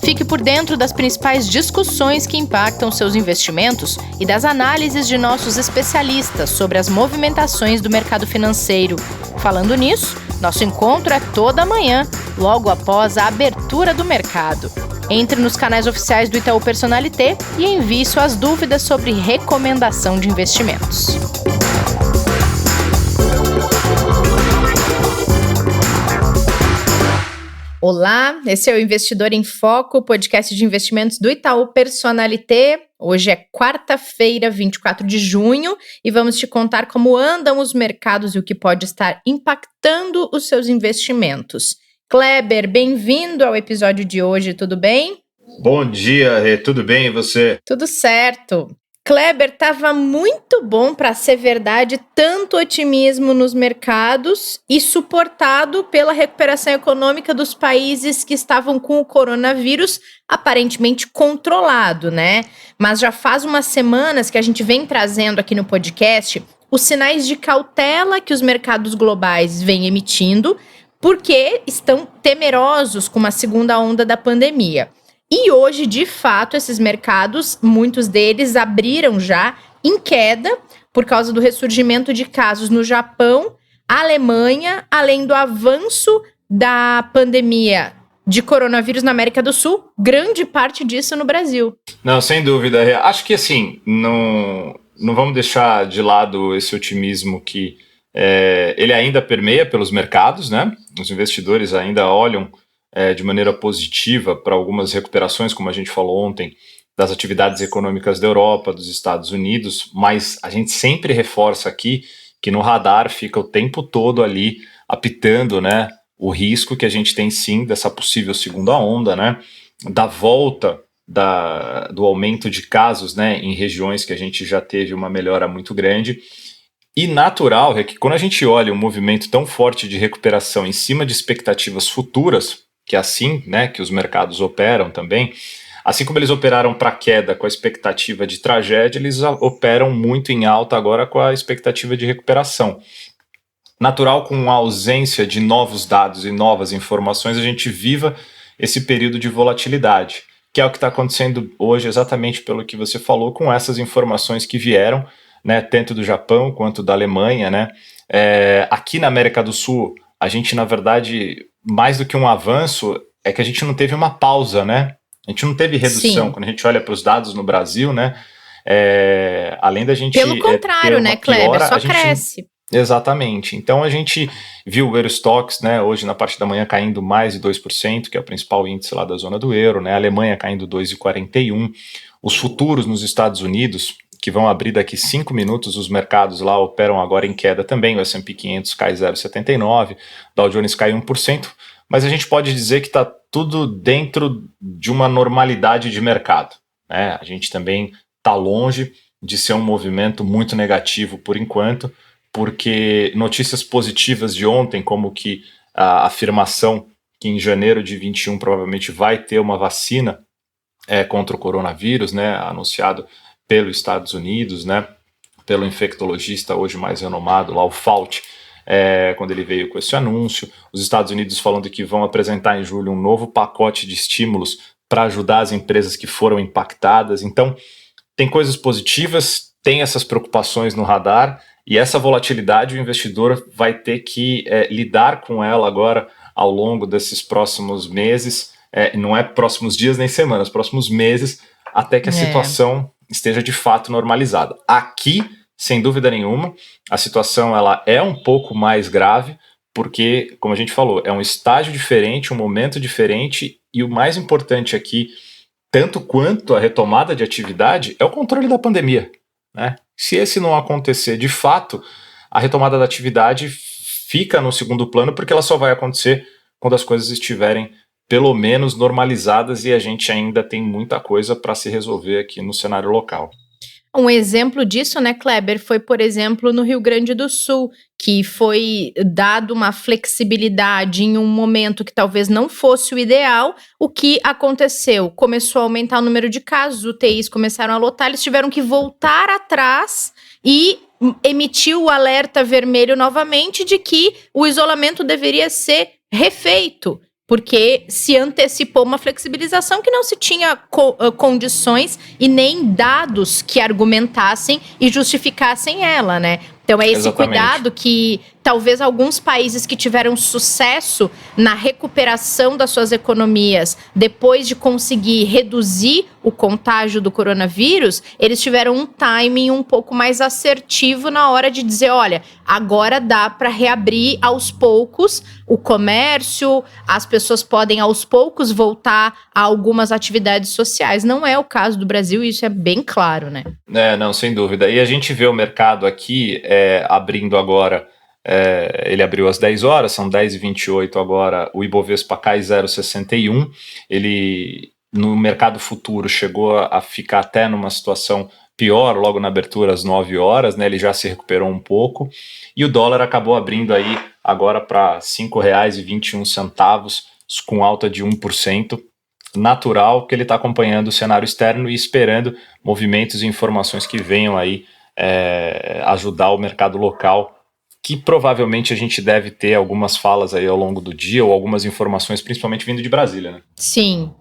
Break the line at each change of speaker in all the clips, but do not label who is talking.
Fique por dentro das principais discussões que impactam seus investimentos e das análises de nossos especialistas sobre as movimentações do mercado financeiro. Falando nisso, nosso encontro é toda manhã, logo após a abertura do mercado. Entre nos canais oficiais do Itaú Personalité e envie suas dúvidas sobre recomendação de investimentos. Olá, esse é o Investidor em Foco, podcast de investimentos do Itaú Personalité. Hoje é quarta-feira, 24 de junho, e vamos te contar como andam os mercados e o que pode estar impactando os seus investimentos. Kleber, bem-vindo ao episódio de hoje, tudo bem?
Bom dia, Rê, tudo bem e você?
Tudo certo. Kleber, estava muito bom para ser verdade, tanto otimismo nos mercados e suportado pela recuperação econômica dos países que estavam com o coronavírus aparentemente controlado, né? Mas já faz umas semanas que a gente vem trazendo aqui no podcast os sinais de cautela que os mercados globais vêm emitindo, porque estão temerosos com uma segunda onda da pandemia. E hoje, de fato, esses mercados, muitos deles abriram já em queda por causa do ressurgimento de casos no Japão, Alemanha, além do avanço da pandemia de coronavírus na América do Sul, grande parte disso no Brasil.
Não, sem dúvida. Acho que assim, não vamos deixar de lado esse otimismo que ele ainda permeia pelos mercados, né? Os investidores ainda olham de maneira positiva para algumas recuperações, como a gente falou ontem, das atividades econômicas da Europa, dos Estados Unidos, mas a gente sempre reforça aqui que no radar fica o tempo todo ali apitando, né, o risco que a gente tem sim dessa possível segunda onda, né, da volta do aumento de casos, né, em regiões que a gente já teve uma melhora muito grande. E natural é que quando a gente olha um movimento tão forte de recuperação em cima de expectativas futuras, que é assim, né, que os mercados operam também, assim como eles operaram para queda com a expectativa de tragédia, eles operam muito em alta agora com a expectativa de recuperação. Natural, com a ausência de novos dados e novas informações, a gente viva esse período de volatilidade, que é o que está acontecendo hoje exatamente pelo que você falou, com essas informações que vieram, né, tanto do Japão quanto da Alemanha, né? Aqui na América do Sul, a gente, na verdade, mais do que um avanço, é que a gente não teve uma pausa, né? A gente não teve redução. Sim. Quando a gente olha para os dados no Brasil, né? Além da gente...
Pelo contrário, né, Kleber? Só cresce.
Exatamente. Então, a gente viu o Eurostoxx, né, hoje na parte da manhã caindo mais de 2%, que é o principal índice lá da zona do euro, né? A Alemanha caindo 2,41%. Os futuros nos Estados Unidos, que vão abrir daqui 5 minutos, os mercados lá operam agora em queda também, o S&P 500 cai 0,79%, Dow Jones cai 1%, mas a gente pode dizer que está tudo dentro de uma normalidade de mercado, né? A gente também está longe de ser um movimento muito negativo por enquanto, porque notícias positivas de ontem, como que a afirmação que em janeiro de 21 provavelmente vai ter uma vacina contra o coronavírus, né, anunciado pelos Estados Unidos, né, pelo infectologista hoje mais renomado, lá o Fauci, quando ele veio com esse anúncio. Os Estados Unidos falando que vão apresentar em julho um novo pacote de estímulos para ajudar as empresas que foram impactadas. Então, tem coisas positivas, tem essas preocupações no radar, e essa volatilidade o investidor vai ter que lidar com ela agora ao longo desses próximos meses, não é próximos dias nem semanas, próximos meses, até que a situação esteja de fato normalizada. Aqui, sem dúvida nenhuma, a situação ela é um pouco mais grave, porque, como a gente falou, é um estágio diferente, um momento diferente, e o mais importante aqui, tanto quanto a retomada de atividade, é o controle da pandemia, né? Se esse não acontecer de fato, a retomada da atividade fica no segundo plano, porque ela só vai acontecer quando as coisas estiverem pelo menos normalizadas, e a gente ainda tem muita coisa para se resolver aqui no cenário local.
Um exemplo disso, né, Kleber, foi, por exemplo, no Rio Grande do Sul, que foi dado uma flexibilidade em um momento que talvez não fosse o ideal. O que aconteceu? Começou a aumentar o número de casos, UTIs começaram a lotar, eles tiveram que voltar atrás e emitir o alerta vermelho novamente de que o isolamento deveria ser refeito. porque se antecipou uma flexibilização que não se tinha condições e nem dados que argumentassem e justificassem ela, né? Então é esse
Exatamente.
cuidado que talvez alguns países que tiveram sucesso na recuperação das suas economias depois de conseguir reduzir o contágio do coronavírus, eles tiveram um timing um pouco mais assertivo na hora de dizer, olha, agora dá para reabrir aos poucos o comércio, as pessoas podem aos poucos voltar a algumas atividades sociais. Não é o caso do Brasil e isso é bem claro, né?
Não, sem dúvida. E a gente vê o mercado aqui abrindo agora, ele abriu às 10 horas, são 10h28 agora, o Ibovespa cai 0,61, ele no mercado futuro chegou a ficar até numa situação pior, logo na abertura às 9 horas, né, ele já se recuperou um pouco, e o dólar acabou abrindo aí agora para R$ 5,21, com alta de 1%, natural que ele está acompanhando o cenário externo e esperando movimentos e informações que venham aí ajudar o mercado local, que provavelmente a gente deve ter algumas falas aí ao longo do dia ou algumas informações, principalmente vindo de Brasília, né?
Sim.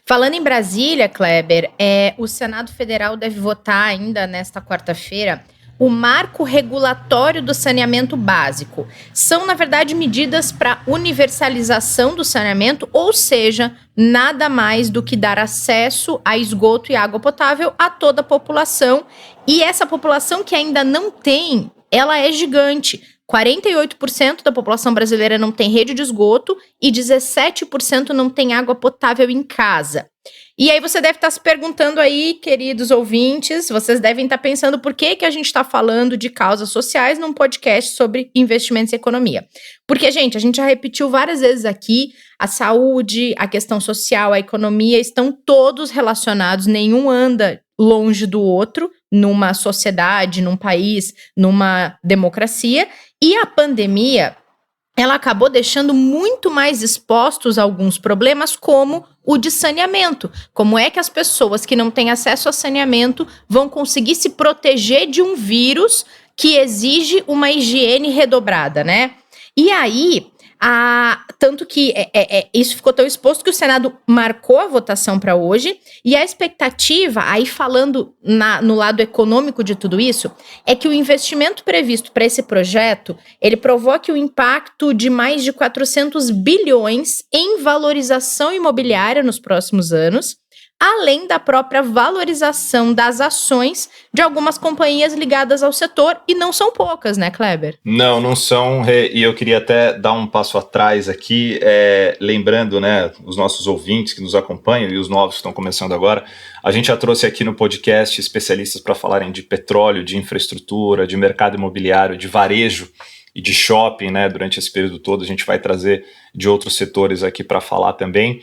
Falando em Brasília, Kleber, o Senado Federal deve votar ainda nesta quarta-feira o marco regulatório do saneamento básico. São, na verdade, medidas para universalização do saneamento, ou seja, nada mais do que dar acesso a esgoto e água potável a toda a população. E essa população que ainda não tem, ela é gigante. 48% da população brasileira não tem rede de esgoto e 17% não tem água potável em casa. E aí você deve estar se perguntando aí, queridos ouvintes, vocês devem estar pensando por que a gente está falando de causas sociais num podcast sobre investimentos e economia. Porque, gente, a gente já repetiu várias vezes aqui, a saúde, a questão social, a economia estão todos relacionados, nenhum anda longe do outro numa sociedade, num país, numa democracia. E a pandemia, ela acabou deixando muito mais expostos a alguns problemas, como o de saneamento. Como é que as pessoas que não têm acesso a saneamento vão conseguir se proteger de um vírus que exige uma higiene redobrada, né? E aí, tanto que isso ficou tão exposto que o Senado marcou a votação para hoje, e a expectativa, aí falando no lado econômico de tudo isso, é que o investimento previsto para esse projeto, ele provoque o impacto de mais de 400 bilhões em valorização imobiliária nos próximos anos, além da própria valorização das ações de algumas companhias ligadas ao setor, e não são poucas, né, Kleber?
Não são, e eu queria até dar um passo atrás aqui, lembrando, né, os nossos ouvintes que nos acompanham e os novos que estão começando agora, a gente já trouxe aqui no podcast especialistas para falarem de petróleo, de infraestrutura, de mercado imobiliário, de varejo e de shopping, né, durante esse período todo. A gente vai trazer de outros setores aqui para falar também,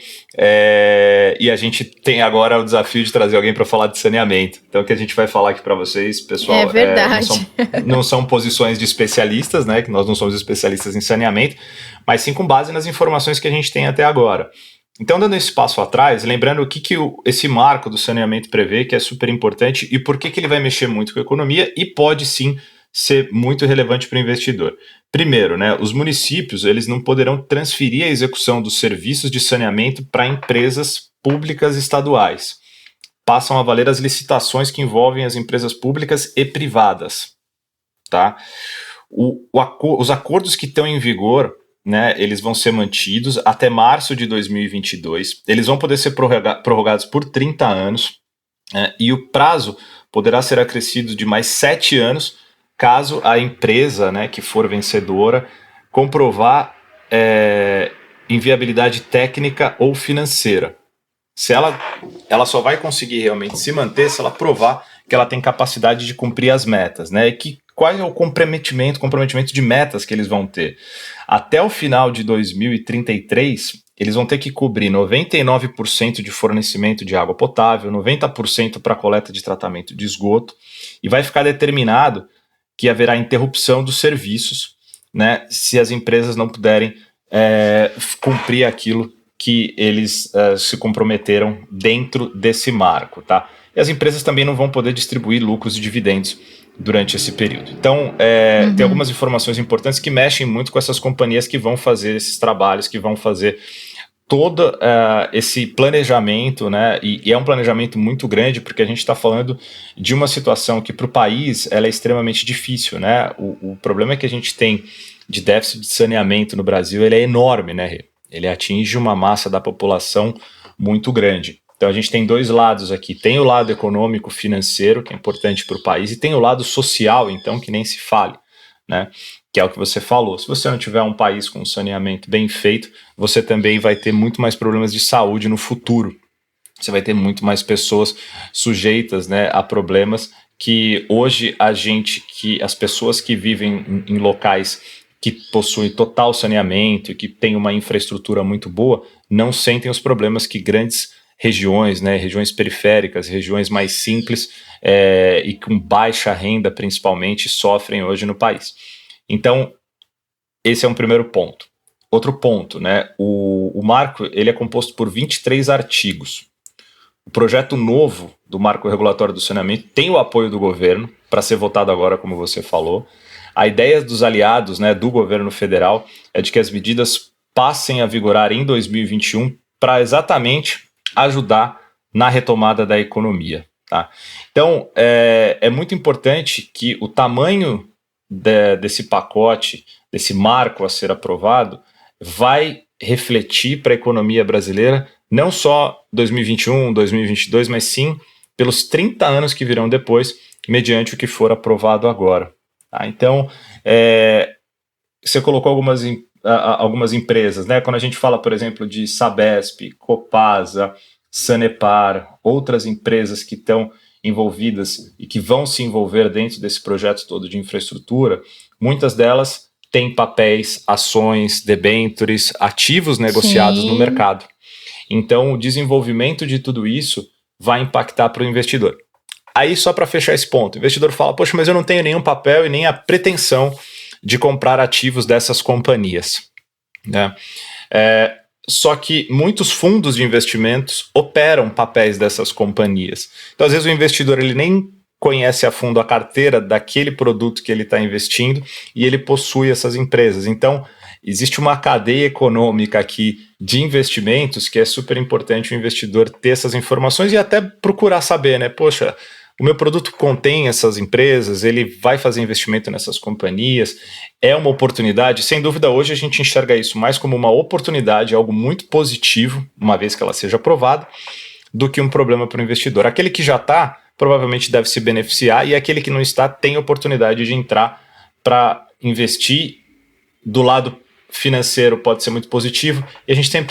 e a gente tem agora o desafio de trazer alguém para falar de saneamento. Então o que a gente vai falar aqui para vocês, pessoal,
é verdade.
Não são posições de especialistas, né, que nós não somos especialistas em saneamento, mas sim com base nas informações que a gente tem até agora. Então, dando esse passo atrás, lembrando o que esse marco do saneamento prevê, que é super importante, e por que ele vai mexer muito com a economia e pode sim ser muito relevante para o investidor. Primeiro, né, os municípios eles não poderão transferir a execução dos serviços de saneamento para empresas públicas estaduais. Passam a valer as licitações que envolvem as empresas públicas e privadas. Tá? Os acordos que estão em vigor, né, eles vão ser mantidos até março de 2022. Eles vão poder ser prorrogados por 30 anos, e o prazo poderá ser acrescido de mais 7 anos, caso a empresa, né, que for vencedora comprovar inviabilidade técnica ou financeira. Se ela só vai conseguir realmente se manter se ela provar que ela tem capacidade de cumprir as metas, né? E qual é o comprometimento de metas que eles vão ter? Até o final de 2033, eles vão ter que cobrir 99% de fornecimento de água potável, 90% para coleta de tratamento de esgoto, e vai ficar determinado que haverá interrupção dos serviços, né, se as empresas não puderem cumprir aquilo que eles se comprometeram dentro desse marco, tá? E as empresas também não vão poder distribuir lucros e dividendos durante esse período. Então, tem algumas informações importantes que mexem muito com essas companhias que vão fazer esses trabalhos, que vão fazer todo esse planejamento, né? E é um planejamento muito grande, porque a gente está falando de uma situação que para o país ela é extremamente difícil, né? O problema que a gente tem de déficit de saneamento no Brasil, ele é enorme, né, Rê? Ele atinge uma massa da população muito grande. Então a gente tem dois lados aqui. Tem o lado econômico, financeiro, que é importante para o país, e tem o lado social, então, que nem se fale, né? Que é o que você falou. Se você não tiver um país com saneamento bem feito, você também vai ter muito mais problemas de saúde no futuro. Você vai ter muito mais pessoas sujeitas, né, a problemas que hoje as pessoas que vivem em locais que possuem total saneamento e que têm uma infraestrutura muito boa, não sentem os problemas que grandes regiões, né, regiões periféricas, regiões mais simples e com baixa renda principalmente, sofrem hoje no país. Então, esse é um primeiro ponto. Outro ponto, né, o marco ele é composto por 23 artigos. O projeto novo do Marco Regulatório do Saneamento tem o apoio do governo para ser votado agora, como você falou. A ideia dos aliados, né, do governo federal é de que as medidas passem a vigorar em 2021 para exatamente ajudar na retomada da economia. Tá? Então, é muito importante que o tamanho desse pacote, desse marco a ser aprovado, vai refletir para a economia brasileira não só 2021, 2022, mas sim pelos 30 anos que virão depois, mediante o que for aprovado agora. Tá? Então, você colocou algumas empresas, né? Quando a gente fala, por exemplo, de Sabesp, Copasa, Sanepar, outras empresas que estão envolvidas e que vão se envolver dentro desse projeto todo de infraestrutura, muitas delas têm papéis, ações, debêntures, ativos negociados no mercado. Então, o desenvolvimento de tudo isso vai impactar para o investidor. Aí, só para fechar esse ponto, o investidor fala, poxa, mas eu não tenho nenhum papel e nem a pretensão de comprar ativos dessas companhias, né? Só que muitos fundos de investimentos operam papéis dessas companhias. Então, às vezes, o investidor ele nem conhece a fundo a carteira daquele produto que ele está investindo e ele possui essas empresas. Então, existe uma cadeia econômica aqui de investimentos que é super importante o investidor ter essas informações e até procurar saber, né? Poxa, o meu produto contém essas empresas, ele vai fazer investimento nessas companhias, é uma oportunidade. Sem dúvida, hoje a gente enxerga isso mais como uma oportunidade, algo muito positivo, uma vez que ela seja aprovada, do que um problema para o investidor. Aquele que já está, provavelmente deve se beneficiar, e aquele que não está tem oportunidade de entrar para investir. Do lado financeiro pode ser muito positivo, e a gente tem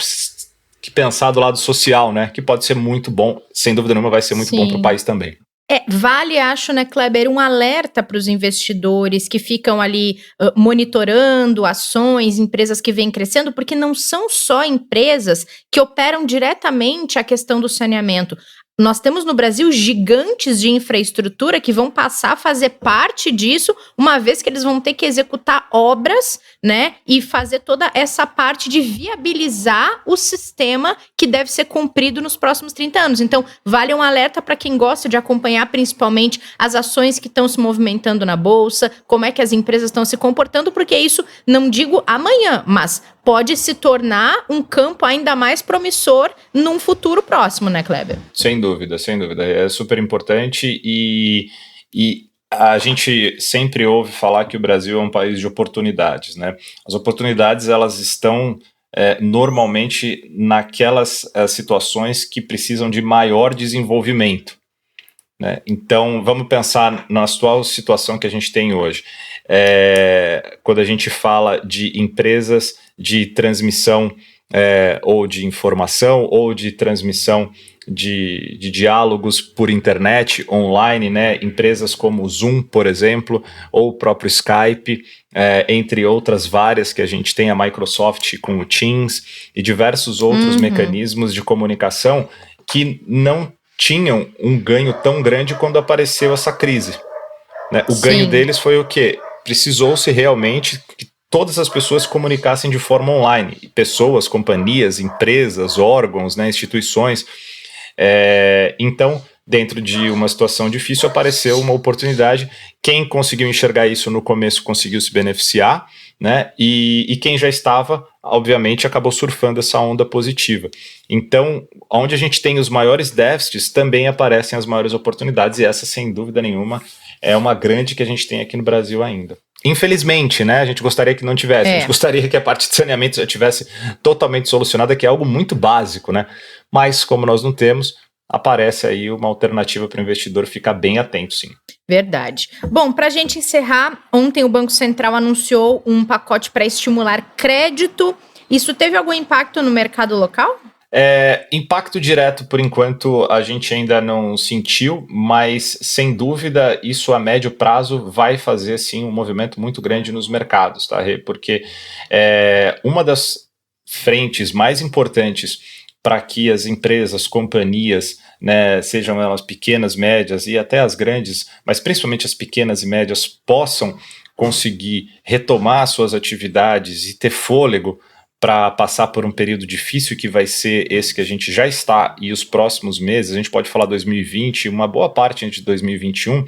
que pensar do lado social, né? Que pode ser muito bom, sem dúvida nenhuma vai ser muito bom para o país também.
Vale, acho, né, Kleber, um alerta para os investidores que ficam ali monitorando ações, empresas que vêm crescendo, porque não são só empresas que operam diretamente a questão do saneamento. Nós temos no Brasil gigantes de infraestrutura que vão passar a fazer parte disso, uma vez que eles vão ter que executar obras, né, e fazer toda essa parte de viabilizar o sistema que deve ser cumprido nos próximos 30 anos. Então, vale um alerta para quem gosta de acompanhar principalmente as ações que estão se movimentando na Bolsa, como é que as empresas estão se comportando, porque isso, não digo amanhã, mas pode se tornar um campo ainda mais promissor num futuro próximo, né, Kleber?
Sem dúvida, sem dúvida. É super importante e a gente sempre ouve falar que o Brasil é um país de oportunidades, né? As oportunidades, elas estão normalmente naquelas situações que precisam de maior desenvolvimento, né? Então, vamos pensar na atual situação que a gente tem hoje. Quando a gente fala de empresas de transmissão ou de informação ou de transmissão de diálogos por internet, online, né? Empresas como o Zoom, por exemplo, ou o próprio Skype, entre outras várias que a gente tem, a Microsoft com o Teams e diversos outros mecanismos de comunicação que não tinham um ganho tão grande quando apareceu essa crise, né? O ganho deles foi o quê? Precisou-se realmente que todas as pessoas se comunicassem de forma online. Pessoas, companhias, empresas, órgãos, né, instituições. Então, dentro de uma situação difícil, apareceu uma oportunidade. Quem conseguiu enxergar isso no começo conseguiu se beneficiar, né? E quem já estava, obviamente, acabou surfando essa onda positiva. Então, onde a gente tem os maiores déficits, também aparecem as maiores oportunidades, e essa, sem dúvida nenhuma, é uma grande que a gente tem aqui no Brasil ainda. Infelizmente, né? A gente gostaria que não tivesse. A gente gostaria que a parte de saneamento já tivesse totalmente solucionada, que é algo muito básico, né? Mas, como nós não temos, aparece aí uma alternativa para o investidor ficar bem atento, sim.
Verdade. Bom, para a gente encerrar, ontem o Banco Central anunciou um pacote para estimular crédito. Isso teve algum impacto no mercado local?
Impacto direto, por enquanto, a gente ainda não sentiu, mas, sem dúvida, isso a médio prazo vai fazer, sim, um movimento muito grande nos mercados, tá, Rê? Porque uma das frentes mais importantes para que as empresas, companhias, né, sejam elas pequenas, médias e até as grandes, mas principalmente as pequenas e médias, possam conseguir retomar suas atividades e ter fôlego para passar por um período difícil que vai ser esse que a gente já está, e os próximos meses, a gente pode falar 2020, uma boa parte de 2021,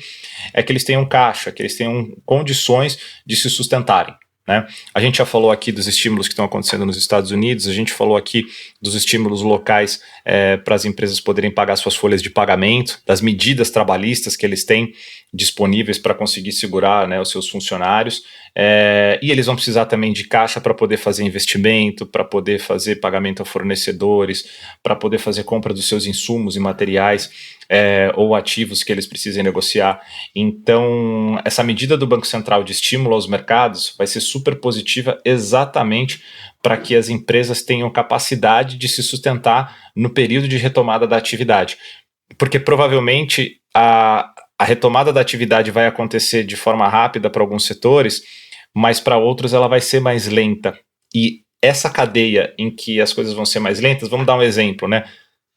é que eles tenham caixa, que eles tenham condições de se sustentarem, né? A gente já falou aqui dos estímulos que estão acontecendo nos Estados Unidos, a gente falou aqui dos estímulos locais para as empresas poderem pagar suas folhas de pagamento, das medidas trabalhistas que eles têm disponíveis para conseguir segurar, né, os seus funcionários, e eles vão precisar também de caixa para poder fazer investimento, para poder fazer pagamento a fornecedores, para poder fazer compra dos seus insumos e materiais ou ativos que eles precisem negociar. Então, essa medida do Banco Central de estímulo aos mercados vai ser super positiva exatamente para que as empresas tenham capacidade de se sustentar no período de retomada da atividade. Porque provavelmente a retomada da atividade vai acontecer de forma rápida para alguns setores, mas para outros ela vai ser mais lenta. E essa cadeia em que as coisas vão ser mais lentas, vamos dar um exemplo, né?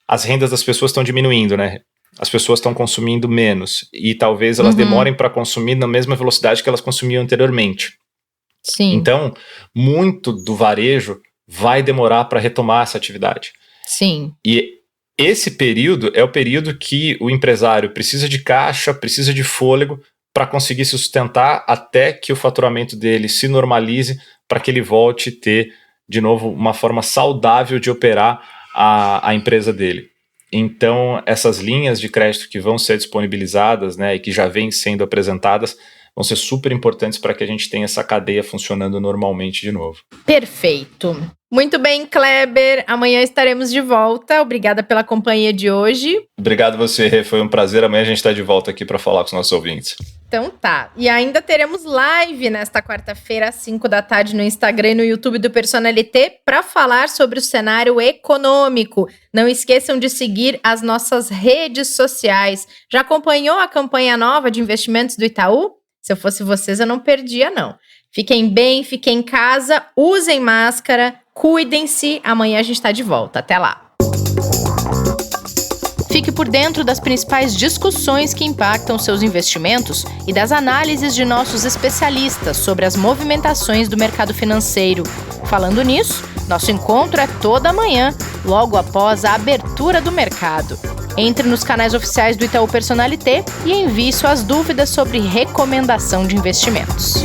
As rendas das pessoas estão diminuindo, né? As pessoas estão consumindo menos e talvez elas demorem para consumir na mesma velocidade que elas consumiam anteriormente.
Sim.
Então, muito do varejo vai demorar para retomar essa atividade.
Sim.
E esse período é o período que o empresário precisa de caixa, precisa de fôlego para conseguir se sustentar até que o faturamento dele se normalize, para que ele volte a ter, de novo, uma forma saudável de operar a empresa dele. Então, essas linhas de crédito que vão ser disponibilizadas, né, e que já vêm sendo apresentadas, vão ser super importantes para que a gente tenha essa cadeia funcionando normalmente de novo.
Perfeito. Muito bem, Kleber. Amanhã estaremos de volta. Obrigada pela companhia de hoje.
Obrigado você, Rê. Foi um prazer. Amanhã a gente está de volta aqui para falar com os nossos ouvintes.
Então tá. E ainda teremos live nesta quarta-feira, às 5 da tarde, no Instagram e no YouTube do Personalité, para falar sobre o cenário econômico. Não esqueçam de seguir as nossas redes sociais. Já acompanhou a campanha nova de investimentos do Itaú? Se eu fosse vocês, eu não perdia, não. Fiquem bem, fiquem em casa, usem máscara, cuidem-se. Amanhã a gente está de volta. Até lá. Fique por dentro das principais discussões que impactam seus investimentos e das análises de nossos especialistas sobre as movimentações do mercado financeiro. Falando nisso, nosso encontro é toda manhã, logo após a abertura do mercado. Entre nos canais oficiais do Itaú Personalité e envie suas dúvidas sobre recomendação de investimentos.